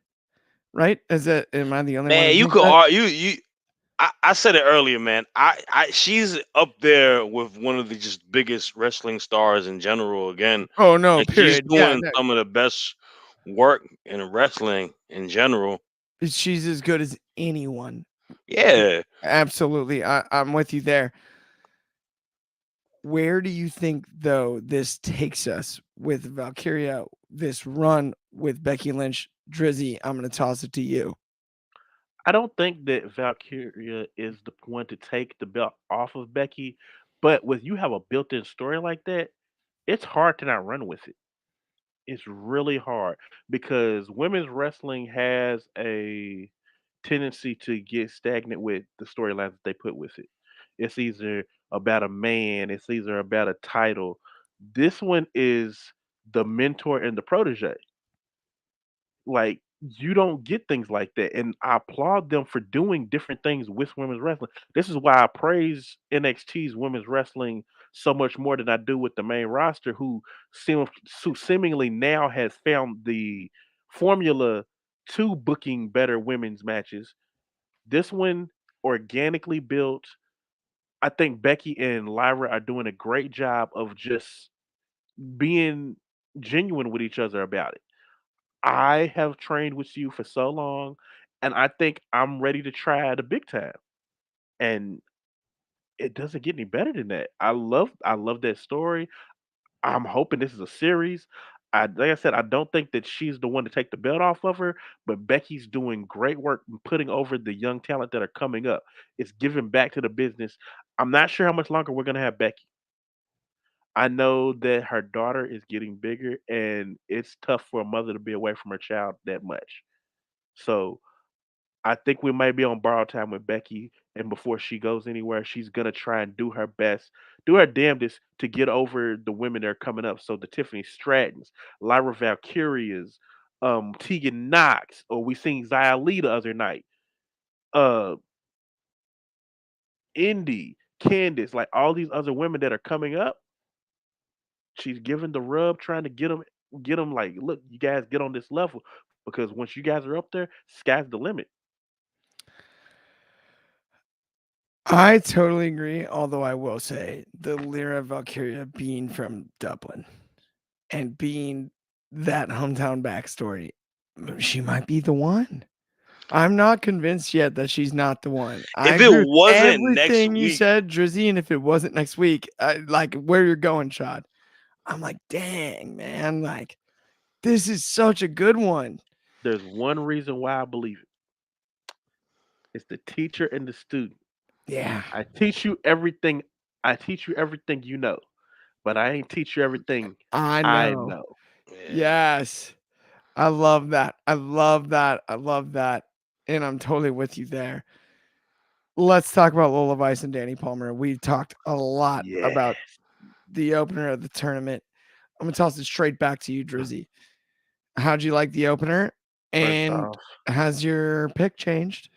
right? Is that am I the only one Man, who you thinks could that? you. I said it earlier, man. She's up there with one of the just biggest wrestling stars in general. Again, Oh no, like she's period. Yeah, doing no, some of the best work in wrestling in general. she's as good as anyone. Yeah, Absolutely, I'm with you there. Where do you think though this takes us with Valkyria? This run with Becky Lynch, Drizzy. I'm gonna toss it to you. I don't think that Valkyria is the one to take the belt off of Becky, but when you have a built-in story like that, it's hard to not run with it. It's really hard because women's wrestling has a tendency to get stagnant with the storylines that they put with it. It's either about a man, it's either about a title. This one is the mentor and the protege. Like, you don't get things like that, and I applaud them for doing different things with women's wrestling. This is why I praise NXT's women's wrestling so much more than I do with the main roster, who seemingly now has found the formula to booking better women's matches. This one organically built. I think Becky and Lyra are doing a great job of just being genuine with each other about it. I have trained with you for so long, and I think I'm ready to try the big time. And it doesn't get any better than that. I love that story. I'm hoping this is a series. Like I said, I don't think that she's the one to take the belt off of her, but Becky's doing great work in putting over the young talent that are coming up. It's giving back to the business. I'm not sure how much longer we're gonna have Becky. I know that her daughter is getting bigger, and it's tough for a mother to be away from her child that much. So I think we might be on borrowed time with Becky, and before she goes anywhere, she's gonna try and do her best, do her damnedest to get over the women that are coming up. So the Tiffany Strattons, Lyra Valkyrias, Tegan Knox, or we seen Xia Li the other night, uh, Indy, Candice, like all these other women that are coming up. She's giving the rub, trying to get them like, look, you guys get on this level because once you guys are up there, sky's the limit. I totally agree. Although I will say the Lyra Valkyria being from Dublin and being that hometown backstory, she might be the one. I'm not convinced yet that she's not the one. I If it agree with wasn't next everything you week, said, Drizzy, and if it wasn't next week, like where you're going, Shad. I'm like, dang, man, like this is such a good one. There's one reason why I believe it. It's the teacher and the student. Yeah, I teach you everything. I teach you everything you know, but I ain't teach you everything I I know. know. yeah. Yes. I love that. I love that. I love that. And I'm totally with you there. Let's talk about Lola Vice and Danny Palmer. We've talked a lot Yeah. about the opener of the tournament. I'm gonna toss it straight back to you, Drizzy. How'd you like the opener? First And off, has your pick changed?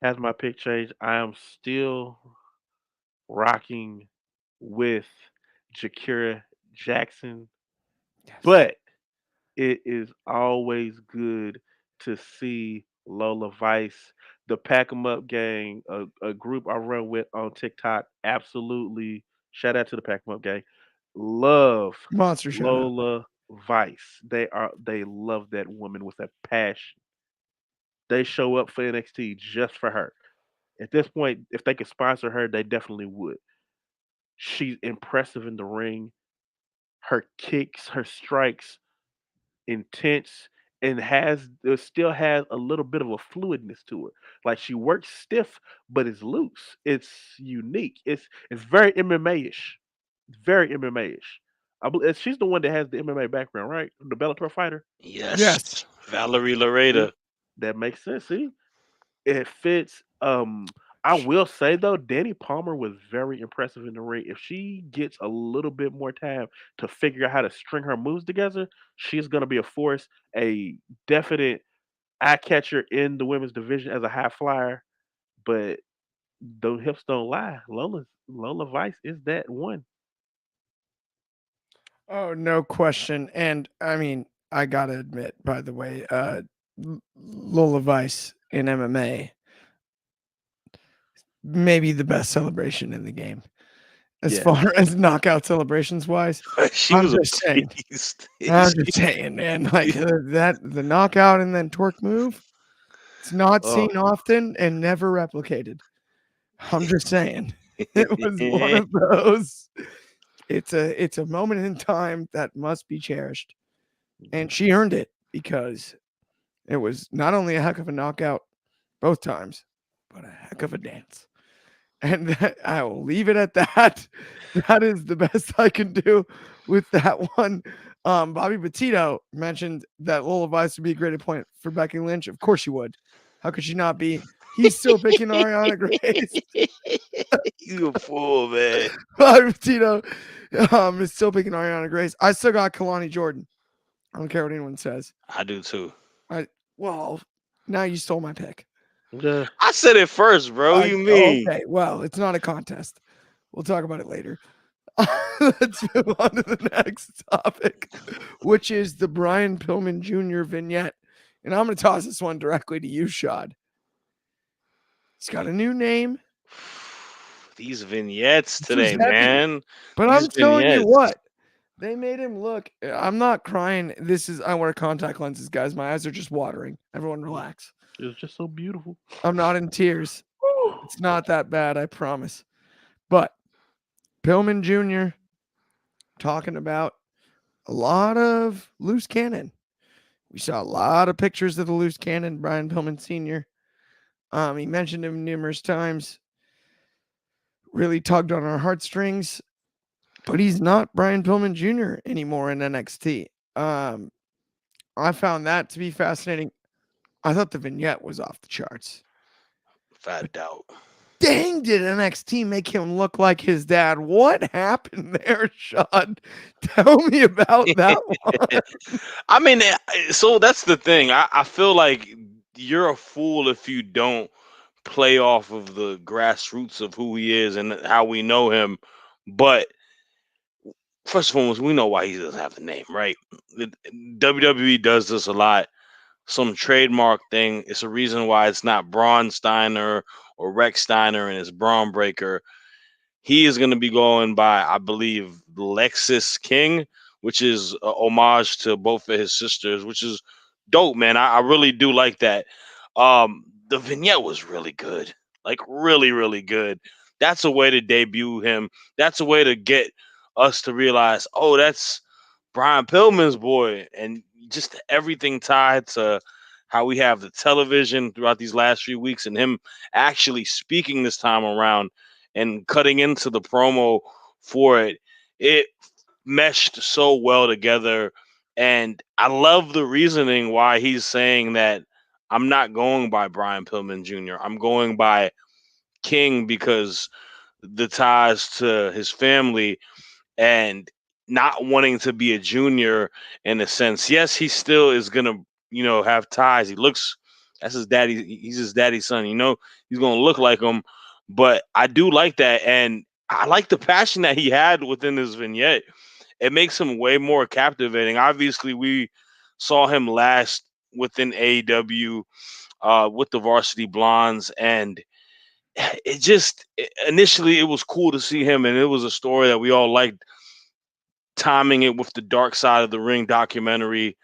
has my pick changed? I am still rocking with Jakira Jackson, Yes. but it is always good to see Lola Vice, the Pack 'em Up gang, a group I run with on TikTok. Absolutely, shout out to the Pack 'em Up gang. Love Monster shout out. Lola Vice. They love that woman with a passion. They show up for NXT just for her. At this point, if they could sponsor her, they definitely would. She's impressive in the ring. Her kicks, her strikes, intense, and still has a little bit of a fluidness to it. Like she works stiff, but it's loose. It's unique. It's very MMA-ish. Very MMA-ish. She's the one that has the MMA background, right? The Bellator fighter. Yes. Yes. Valerie See, Lareda. that makes sense. See, it fits. I will say though, Danny Palmer was very impressive in the ring. If she gets a little bit more time to figure out how to string her moves together, she's gonna be a force, a definite eye catcher in the women's division as a high flyer. But the hips don't lie. Lola Vice is that one. Oh, no question. And I mean, I gotta admit, by the way, Lola Vice in MMA, maybe the best celebration in the game. As Yes. far as knockout celebrations wise, She I'm was a just saying. beast. I'm just saying, man. Like that, the knockout and then torque move. It's not Oh. seen often and never replicated. I'm just saying, it was one of those. It's a moment in time that must be cherished, and she earned it because it was not only a heck of a knockout both times, but a heck of a dance. And that, I will leave it at that. That is the best I can do with that one. Bobby Petito mentioned that Lola Vice would be a great appointment for Becky Lynch. Of course she would. How could she not be? He's still picking Ariana Grace. You a fool, man. Bobby Petito is still picking Ariana Grace. I still got Kalani Jordan. I don't care what anyone says. I do too. I well, now you stole my pick. Yeah. I said it first, bro. You mean? Okay, well, it's not a contest. We'll talk about it later. Let's move on to the next topic, which is the Brian Pillman Jr. vignette. And I'm going to toss this one directly to you, Shad. He's got a new name. These vignettes This was today, heavy. man. But These I'm telling you vignettes. what, they made him look. I'm not crying. I wear contact lenses, guys. My eyes are just watering. Everyone relax. It was just so beautiful. I'm not in tears. Woo. It's not that bad, I promise. But Pillman Jr. talking about a lot of loose cannon. We saw a lot of pictures of the loose cannon, Brian Pillman Sr. He mentioned him numerous times, really tugged on our heartstrings, but he's not Brian Pillman Jr. anymore in NXT. I found that to be fascinating. I thought the vignette was off the charts. Fat doubt. Dang, did NXT make him look like his dad? What happened there, Sean? Tell me about that one. I mean, so that's the thing. I feel like you're a fool if you don't play off of the grassroots of who he is and how we know him. But first and foremost, we know why he doesn't have the name, right? WWE does this a lot. Some trademark thing. It's a reason why it's not Braun Steiner or Rex Steiner and it's Braun Breaker. He is going to be going by, I believe, Lexus King, which is a homage to both of his sisters, which is dope, man. I really do like that. The vignette was really good, like really, really good. That's a way to debut him. That's a way to get us to realize, oh, that's Brian Pillman's boy, and just everything tied to how we have the television throughout these last few weeks, and him actually speaking this time around and cutting into the promo for it. It meshed so well together. And I love the reasoning why he's saying that I'm not going by Brian Pillman Jr. I'm going by King because the ties to his family and not wanting to be a junior in a sense. Yes, he still is gonna, have ties. He looks that's his daddy, he's his daddy's son, he's gonna look like him. But I do like that, and I like the passion that he had within this vignette. It makes him way more captivating. Obviously, we saw him last within AEW with the Varsity Blondes, and initially it was cool to see him, and it was a story that we all liked, timing it with the Dark Side of the Ring documentary,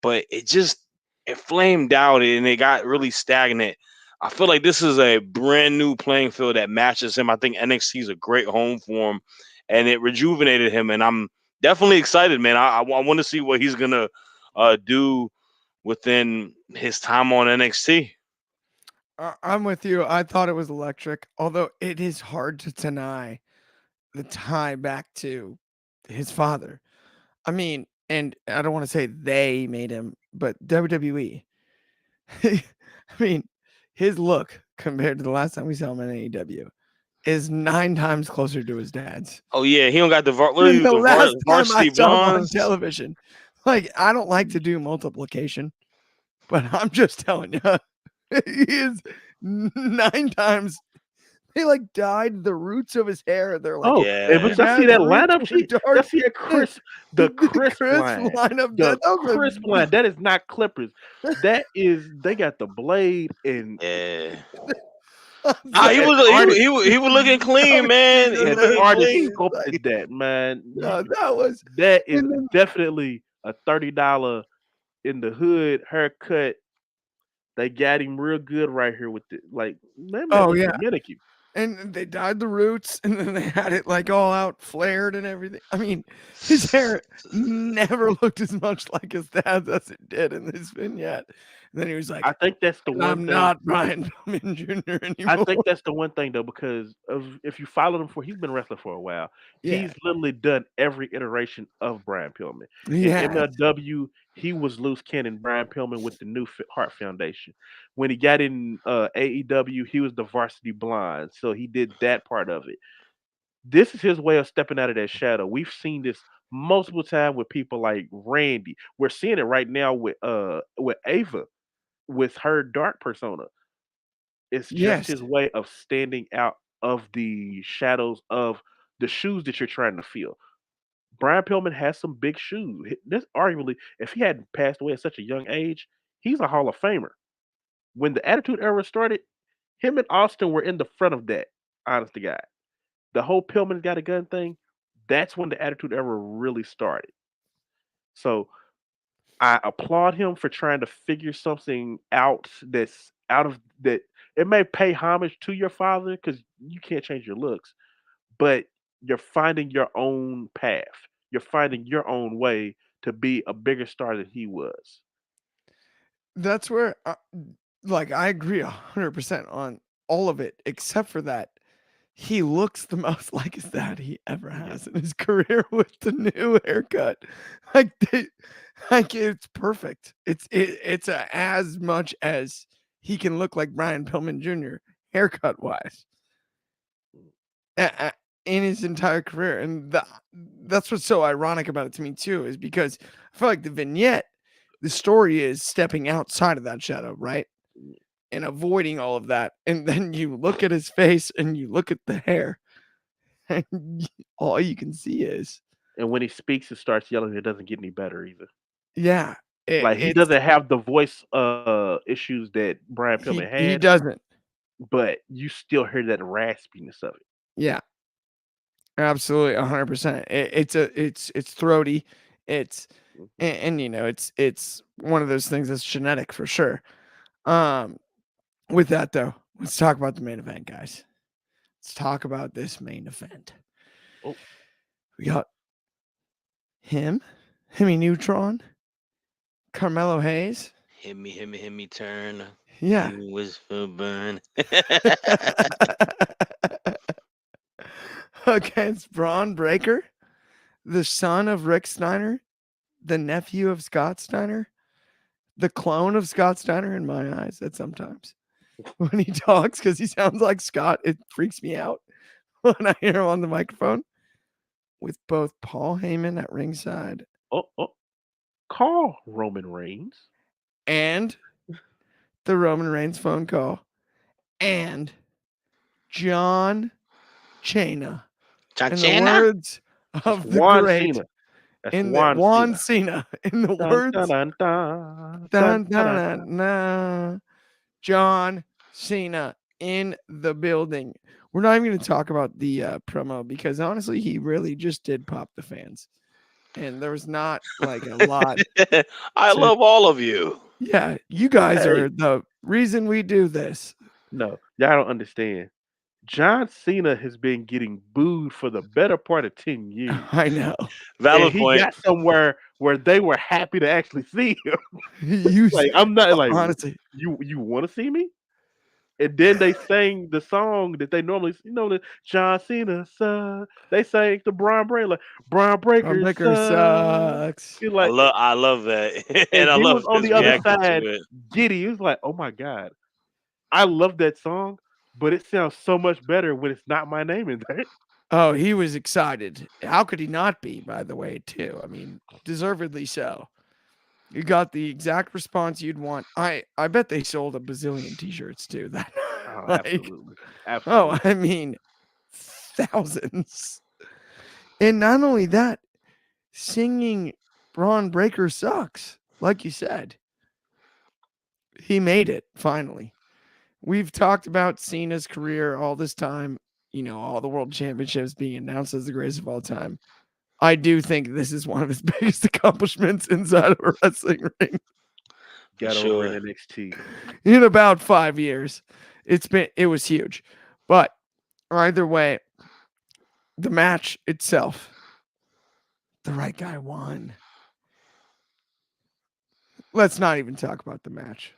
but it flamed out and it got really stagnant. I feel like this is a brand new playing field that matches him. I think NXT is a great home for him, and it rejuvenated him. And I'm definitely excited, man. I want to see what he's gonna do within his time on NXT. I'm with you. I thought it was electric, although it is hard to deny the tie back to his father. I mean, and I don't want to say they made him, but WWE. I mean, his look compared to the last time we saw him in AEW is 9 times closer to his dad's Oh yeah, he don't got what are than you, the last time I varsity saw him on blondes? television. Like, I don't like to do multiplication, but I'm just telling you, he is 9 times. They like dyed the roots of his hair. They're like, Oh, and Yeah. but your y'all see dad's that roots lineup were sheet? dark. Y'all see the crisp crisp line, lineup. the That was crisp line. That is not Clippers. That is they got the blade and Yeah. I'm Nah, the he sorry. was he, was- artist. he, was- he was looking clean, man. He Your Yeah, was the looking dad's artist clean. roots, sculpted like, that, man. no, that was, That is and then definitely a $30 in the hood haircut. They got him real good right here with it. Like that man oh look yeah, Dominican. and they dyed the roots, and then they had it like all out flared and everything. I mean, his hair never looked as much like his dad's as it did in this vignette. And then he was I like, think that's the "And one I'm thing. not Brian Pillman Jr. I anymore." think that's the one thing though, because of if you follow him for he's been wrestling for a while. Yeah, He's literally done every iteration of Brian Pillman. he In has. MLW, he was loose cannon Brian Pillman with the new Heart Foundation. When he got in AEW, he was the Varsity Blonde, so he did that part of it. This is his way of stepping out of that shadow. We've seen this multiple times with people like Randy. We're seeing it right now with Ava with her dark persona. It's just Yes, his way of standing out of the shadows of the shoes that you're trying to fill. Brian Pillman has some big shoes. This arguably, if he hadn't passed away at such a young age, he's a Hall of Famer. When the Attitude Era started, him and Austin were in the front of that. Honest to God, the whole Pillman got a gun thing. That's when the Attitude Era really started. So I applaud him for trying to figure something out that's out of that. It may pay homage to your father because you can't change your looks, but you're finding your own path. You're finding your own way to be a bigger star than he was. that's where, like, I agree 100% on all of it, except for that he looks the most like his dad he ever Yeah. has in his career with the new haircut. Like, like it's perfect. It's as much as he can look like Brian Pillman Jr. haircut wise a- in his entire career, and that's what's so ironic about it to me too, is because I feel like the vignette, the story is stepping outside of that shadow, right? And avoiding all of that. And then you look at his face and you look at the hair, and all you can see is, And when he speaks and starts yelling, it doesn't get any better either. yeah, Like he it's doesn't have the voice issues that Brian Pillman he had, doesn't. but you still hear that raspiness of it. Yeah, absolutely, 100%. It's throaty. It's Mhm. and it's one of those things that's genetic for sure. Um, with that though, let's talk about the main event, guys. Let's talk about this main event. Oh, We got Hemi Neutron, Carmelo Hayes. Hit me, turn. Yeah. Hit me, whisper, burn. Against Braun Breaker, the son of Rick Steiner, the nephew of Scott Steiner, the clone of Scott Steiner in my eyes at sometimes. When he talks, because he sounds like Scott, it freaks me out when I hear him on the microphone. With both Paul Heyman at ringside oh, call Roman Reigns. and the Roman Reigns phone call and John Cena. In the Chanchana? words That's of the Juan great, Cena. That's in the Juan Juan Cena. Cena, in the Dun, dun, words, dun, dun, dun, dun, dun, dun, dun, dun, dun. dun, John Cena in the building. We're not even going to talk about the promo because honestly, he really just did pop the fans. And there was not like a lot I to, love all of you. yeah, you guys Hey, are the reason we do this. no, y'all don't understand. John Cena has been getting booed for the better part of 10 years. I know. And Valid he point. got somewhere where they were happy to actually see him. You, Like, I'm not like, honestly, you want to see me? And then they sang the song that they normally, the John Cena son. They sang the Brian Breaker, like, Brian Braun Breaker's Breaker son. sucks. He like, I love that. and And I he was love on his the other reaction to side, it. giddy. He was like, oh my God, I love that song, but it sounds so much better when it's not my name in there. Oh, he was excited. How could he not be, by the way, too? I mean, deservedly so. You got the exact response you'd want. I bet they sold a bazillion t-shirts too. That Oh, like, absolutely. oh, Absolutely. I mean, thousands. And not only that, singing Braun Breaker sucks. Like you said, he made it finally. We've talked about Cena's career all this time, all the world championships being announced as the greatest of all time. I do think this is one of his biggest accomplishments inside of a wrestling ring For Got over in sure. NXT. in about 5 years. It was huge. But either way, the match itself, the right guy won. Let's not even talk about the match.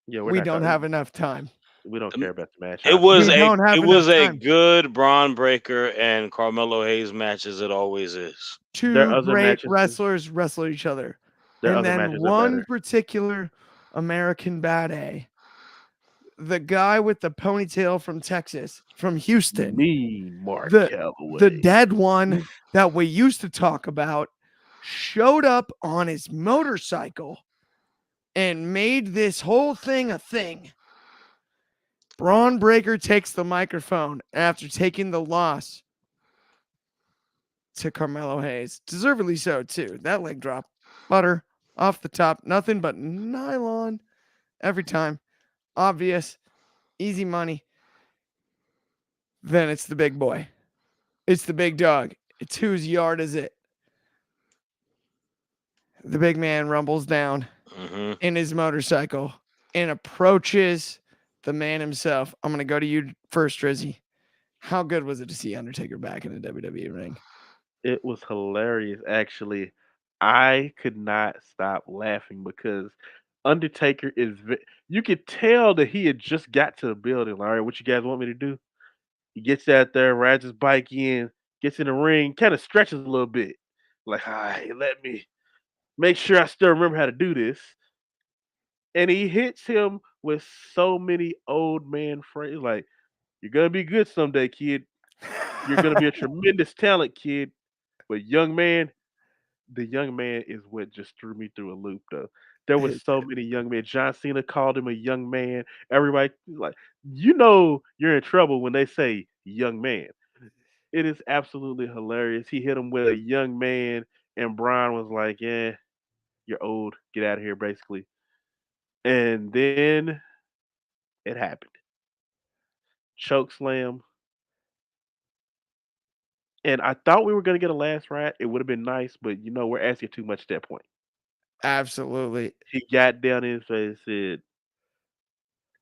Yeah, we're We not don't talking. have enough time. We don't care about the match, It honestly. was We a don't have it enough was a time. good Braun Breaker and Carmelo Hayes match as it always is. Their Two other great matches, wrestlers wrestle each other. their And other then matches are one better. particular American bad A, the guy with the ponytail from Texas, from Houston, Mean Mark the Calloway. dead one that we used to talk about, showed up on his motorcycle and made this whole thing a thing. Braun Breaker takes the microphone after taking the loss to Carmelo Hayes. Deservedly so, too. That leg drop, butter off the top, nothing but nylon every time. Obvious, easy money. Then it's the big boy. It's the big dog. It's whose yard is it? The big man rumbles down Hmm. in his motorcycle and approaches the man himself. I'm going to go to you first, Drizzy. How good was it to see Undertaker back in the WWE ring? It was hilarious, actually. I could not stop laughing because Undertaker is. You could tell that he had just got to the building. All right, what you guys want me to do? He gets out there, rides his bike in, gets in the ring, kind of stretches a little bit. Like, all right, let me make sure I still remember how to do this. And he hits him with so many old man phrases like, you're gonna be good someday, kid. You're gonna be a tremendous talent, kid. But young man, the young man is what just threw me through a loop though. There was so many young men. John Cena called him a young man. Everybody like, you're in trouble when they say young man. It is absolutely hilarious. He hit him with a young man, and Brian was like, "Yeah, you're old. Get out of here," basically. And then it happened. Choke slam. And I thought we were gonna get a last ride. It would have been nice, but we're asking too much at that point. Absolutely. He got down in his face and said,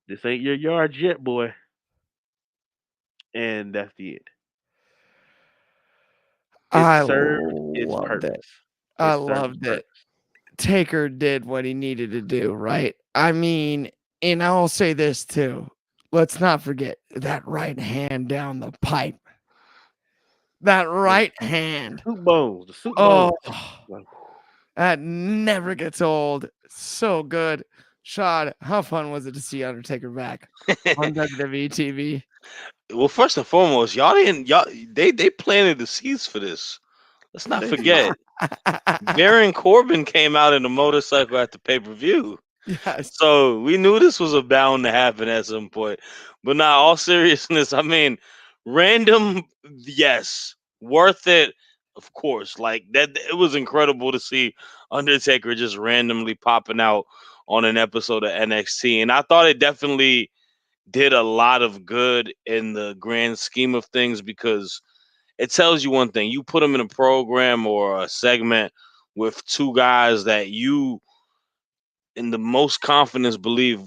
"This ain't your yard yet, boy." And that's the end. It I served its loved it. purpose. I It served its loved it. purpose. Taker did what he needed to do, right? I mean, and I'll say this too. Let's not forget that right hand down the pipe. That The right hand. soup bones. The soup Oh, bones. Like, that never gets old. So good. Shad, how fun was it to see Undertaker back on WWE TV? Well, first and foremost, they planted the seeds for this. Let's not they did. forget. Baron Corbin came out in a motorcycle at the pay-per-view. Yes. So we knew this was bound to happen at some point. But now, all seriousness, I mean, random, yes, worth it, of course. Like that, it was incredible to see Undertaker just randomly popping out on an episode of NXT, and I thought it definitely did a lot of good in the grand scheme of things because it tells you one thing: you put them in a program or a segment with two guys that you in the most confidence believe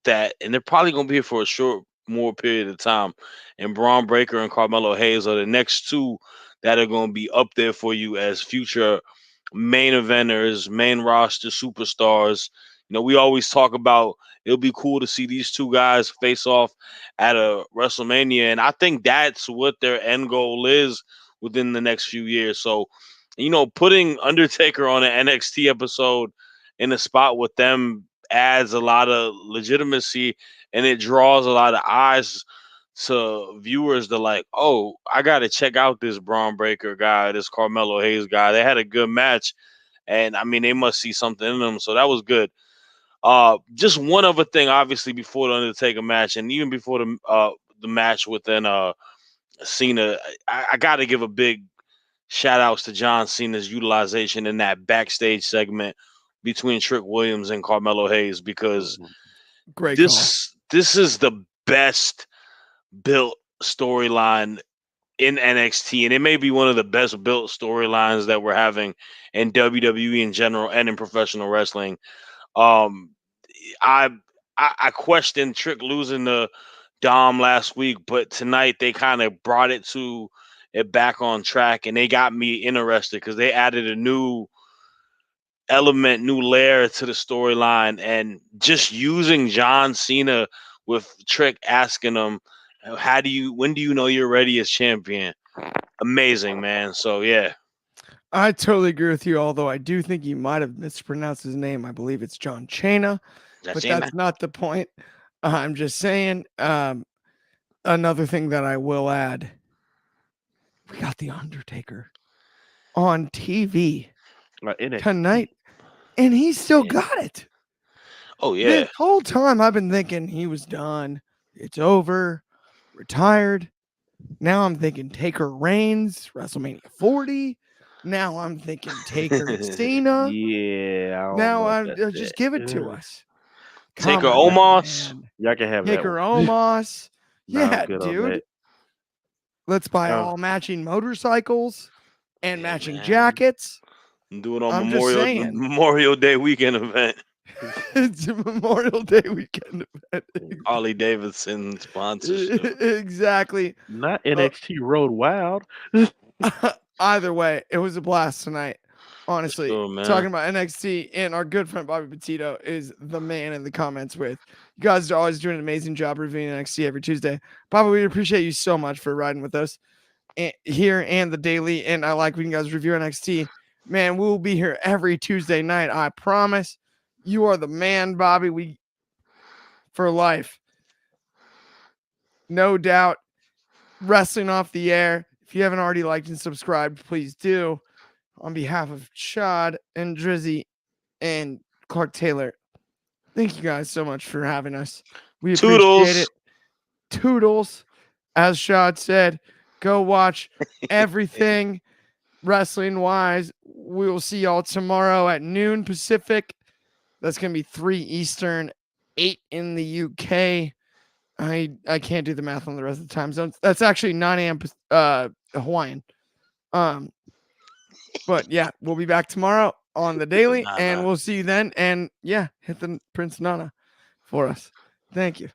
that, and they're probably going to be here for a short more period of time. And Braun Breaker and Carmelo Hayes are the next two that are going to be up there for you as future main eventers, main roster superstars. We always talk about it'll be cool to see these two guys face off at a WrestleMania, and I think that's what their end goal is within the next few years. So, putting Undertaker on an NXT episode in a spot with them adds a lot of legitimacy and it draws a lot of eyes to viewers that like, oh, I gotta check out this Braun Breaker guy, this Carmelo Hayes guy. They had a good match, and I mean they must see something in them. So that was good. Just one other thing, obviously, before the Undertaker match, and even before the match within Cena, I gotta give a big shout outs to John Cena's utilization in that backstage segment between Trick Williams and Carmelo Hayes because Mhm. Great call. this is the best built storyline in NXT, and it may be one of the best built storylines that we're having in WWE in general and in professional wrestling. Um, I I questioned Trick losing the Dom last week, but tonight they kind of brought it back on track, and they got me interested because they added a new element, new layer to the storyline, and just using John Cena with Trick asking him, when do you know you're ready as champion? Amazing, man. So yeah, I totally agree with you, although I do think you might have mispronounced his name. I believe it's John Cena, but Cena. that's not the point. I'm just saying, another thing that I will add, we got The Undertaker on TV NXT. tonight, and he still Yeah. got it. Oh yeah. This whole time I've been thinking he was done. It's over, retired. Now I'm thinking Taker reigns, WrestleMania 40. Now I'm thinking Taker Cena. Yeah, I don't Now know if I'm that's just it. give it to us. Taker Come on, Omos. man. Y'all can have that Taker one. Omos. Nah, I'm Yeah, good on dude. that. Let's buy Oh, all matching motorcycles and Yeah, matching man. jackets. Do it on I'm just saying. Memorial Day weekend event. It's a Memorial Day weekend event. Harley Davidson sponsorship. Exactly. not Uh, NXT Road Wild. Either way, it was a blast tonight. Honestly, Sure, man. talking about NXT, and our good friend Bobby Petito is the man in the comments with You guys are always doing an amazing job reviewing NXT every Tuesday. Papa, we appreciate you so much for riding with us here and the daily. And I like when you guys review NXT. Man, we'll be here every Tuesday night. I promise. You are the man, Bobby. We for life. No doubt. Wrestling off the air. If you haven't already liked and subscribed, please do. On behalf of Shad and Dryzzy and Clark Taylor, thank you guys so much for having us. We appreciate Toodles. it. Toodles. As Shad said, go watch everything wrestling wise. We will see y'all tomorrow at noon Pacific. That's going to be 3 Eastern, 8 in the UK. I can't do the math on the rest of the time zones. That's actually 9 a.m. Hawaiian. But yeah, we'll be back tomorrow on the daily, and we'll see you then. And yeah, hit the Prince Nana for us. Thank you.